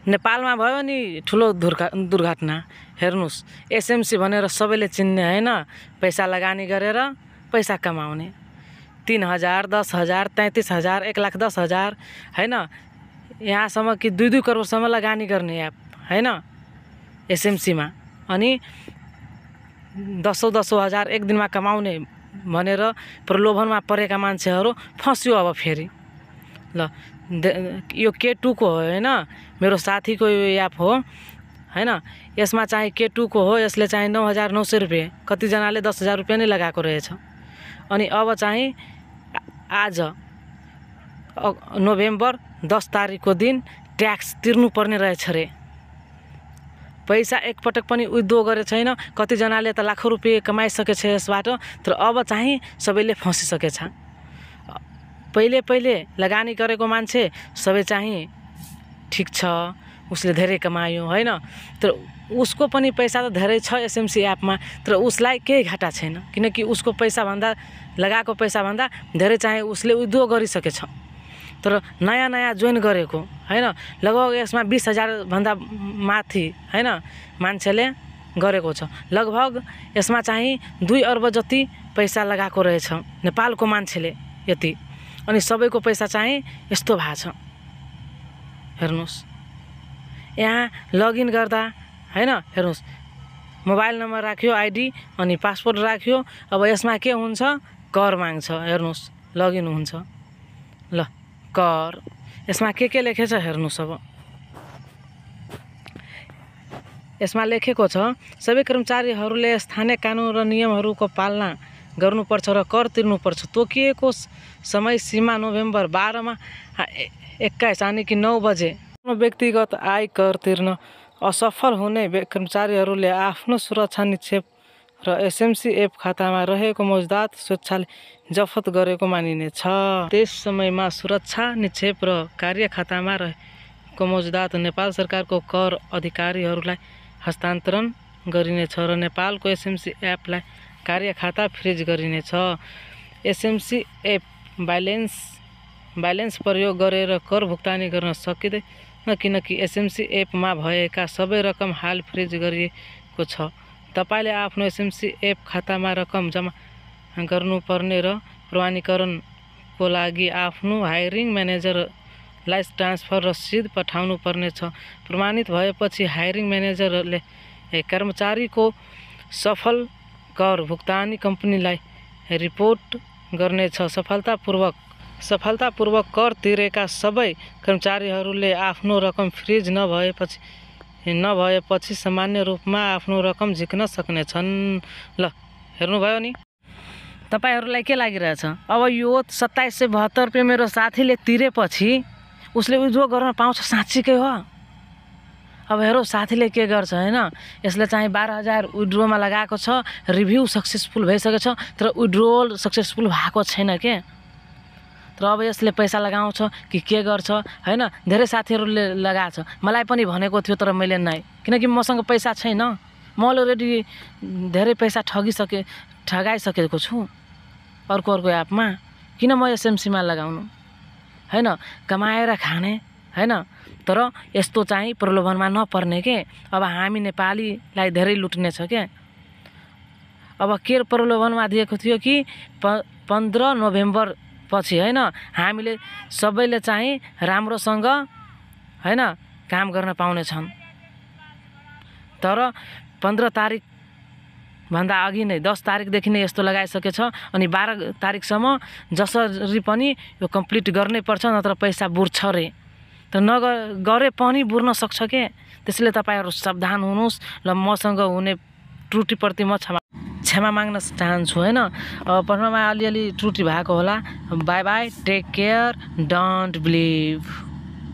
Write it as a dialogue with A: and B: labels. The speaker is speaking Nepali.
A: नेपालमा भयो नि ठुलो दुर्घटना हेर्नुस्। एसएमसी भनेर सबैले चिन्ने हैन, पैसा लगानी गरेर पैसा कमाउने। 3,000, 10,000, 33,000, 1,10,000 हैन, यहाँसम्म कि 2-2 करोडसम्म लगानी गर्ने एप हैन एसएमसीमा। अनि 10,000 हजार एक दिनमा कमाउने भनेर प्रलोभनमा परेका मान्छेहरू फस्यो अब फेरि। ल यो K2 को हो हैन, मेरो साथीको यो एप हो हैन। यसमा चाहिँ K2 को हो, यसले चाहिँ 9,900 रुपैयाँ, कतिजनाले 10,000 रुपैयाँ नै लगाएको रहेछ। अनि अब चाहिँ आज नोभेम्बर 10 तारिकको दिन ट्याक्स तिर्नुपर्ने रहेछ रे। पैसा एकपटक पनि विथड्रो गरे छैन, कतिजनाले त लाखौँ रुपैयाँ कमाइसकेछ यसबाट, तर अब चाहिँ सबैले फसिसकेछ। पहिले लगानी गरेको मान्छे सबै चाहिँ ठीक छ, उसले धेरै कमायो हैन, तर उसको पनि पैसा त धेरै छ एसएमसी एपमा, तर उसलाई केही घाटा छैन, किनकि उसको पैसा भन्दा लगाएको पैसा भन्दा धेरै चाहिँ उसले विथड्रो गरिसकेछ। तर नयाँ जोइन गरेको हैन, लगभग यसमा 20,000 भन्दा माथि हैन मान्छेले गरेको छ। लगभग यसमा चाहिँ 2 अर्ब जति पैसा लगाएको रहेछ नेपालको मान्छेले यति। अनि सबैको पैसा चाहिँ यस्तो भएको छ हेर्नुस्। यहाँ लगइन गर्दा हैन हेर्नुस्, मोबाइल नम्बर राख्यो, आइडी अनि पासपोर्ट राख्यो। अब यसमा के हुन्छ, कर माग्छ हेर्नुस्, लगइन हुन्छ। ल कर यसमा के लेखेछ हेर्नुस्। अब यसमा लेखेको छ, सबै कर्मचारीहरूले स्थानीय कानुन र नियमहरूको पालना गर्नुपर्छ र कर तिर्नुपर्छ। तोकिएको समय सीमा नोभेम्बर 12 मा 21 यानी कि 9 बजे। व्यक्तिगत आय कर तिर्न असफल हुने कर्मचारीहरूले आफ्नो सुरक्षा निक्षेप र एसएमसी एप खातामा रहेको मौजुदात स्वेच्छाले जफत गरेको मानिनेछ। त्यस समयमा सुरक्षा निक्षेप र कार्य खातामा रहेको मौजुदात नेपाल सरकारको कर अधिकारीहरूलाई हस्तान्तरण गरिनेछ र नेपालको एसएमसी एपलाई कार्य खाता फ्रिज गरिनेछ। एसएमसी एप ब्यालेन्स प्रयोग गरेर कर भुक्तानी गर्न सकिँदैन, किनकि एसएमसी एपमा भएका सबै रकम हाल फ्रिज गरिएको छ। तपाईले आफ्नो एसएमसी एप खातामा रकम जम्मा गर्नुपर्ने र प्रमाणीकरणको लागि आफ्नो हायरिङ म्यानेजरलाई ट्रान्सफर रसिद पठाउनु पर्ने छ। प्रमाणित भएपछि हायरिङ म्यानेजरले कर्मचारीको सफल कर भुक्तानी कम्पनीलाई रिपोर्ट गर्नेछ। सफलतापूर्वक कर तिरेका सबै कर्मचारीहरूले आफ्नो रकम फ्रिज नभएपछि सामान्य रूपमा आफ्नो रकम झिक्न सक्नेछन्। ल हेर्नुभयो नि, तपाईहरूलाई के लागिरहेछ? अब यो 2772 रुपैयाँ मेरो साथीले तिरेपछि उसले विथड्रो गर्न पाउँछ साँच्चीकै हो? अब हेरौ साथीले के गर्छ हैन, यसले चाहिँ 12,000 विथड्रोमा लगाएको छ, रिभ्यू सक्सेसफुल भइसकेको छ, तर विथड्रोल सक्सेसफुल भएको छैन के। तर अब यसले पैसा लगाउँछ कि के गर्छ हैन। धेरै साथीहरूले लगाएको छ, मलाई पनि भनेको थियो, तर मैले नै, किनकि मसँग पैसा छैन। म अलरेडी धेरै पैसा ठगाइसकेको छु अर्को एपमा। किन म एसएमसीमा लगाउनु हैन, कमाएर खाने हैन। तर यस्तो चाहिँ प्रलोभनमा नपर्ने के। अब हामी नेपालीलाई धेरै लुट्ने छ के। अब के प्रलोभनमा दिएको थियो कि 15 नोभेम्बर पछि हैन हामीले सबैले चाहिँ राम्रोसँग हैन काम गर्न पाउने छन्। तर 15 तारिक भन्दा अघि नै 10 तारिकदेखि नै यस्तो लगाइसकेछ। अनि 12 तारिकसम्म जसरी पनि यो कम्प्लिट गर्नै पर्छ, नत्र पैसा बुर्छ रे। तर नगरे पनि बुर्न सक्छ के। त्यसैले तपाईहरु सावधान हुनुस्। ल मसँग हुने त्रुटिप्रति म क्षमा माग्न चाहन्छु हैन। पढ्नमा अलिअलि त्रुटि भएको होला। Bye bye, take care, don't believe.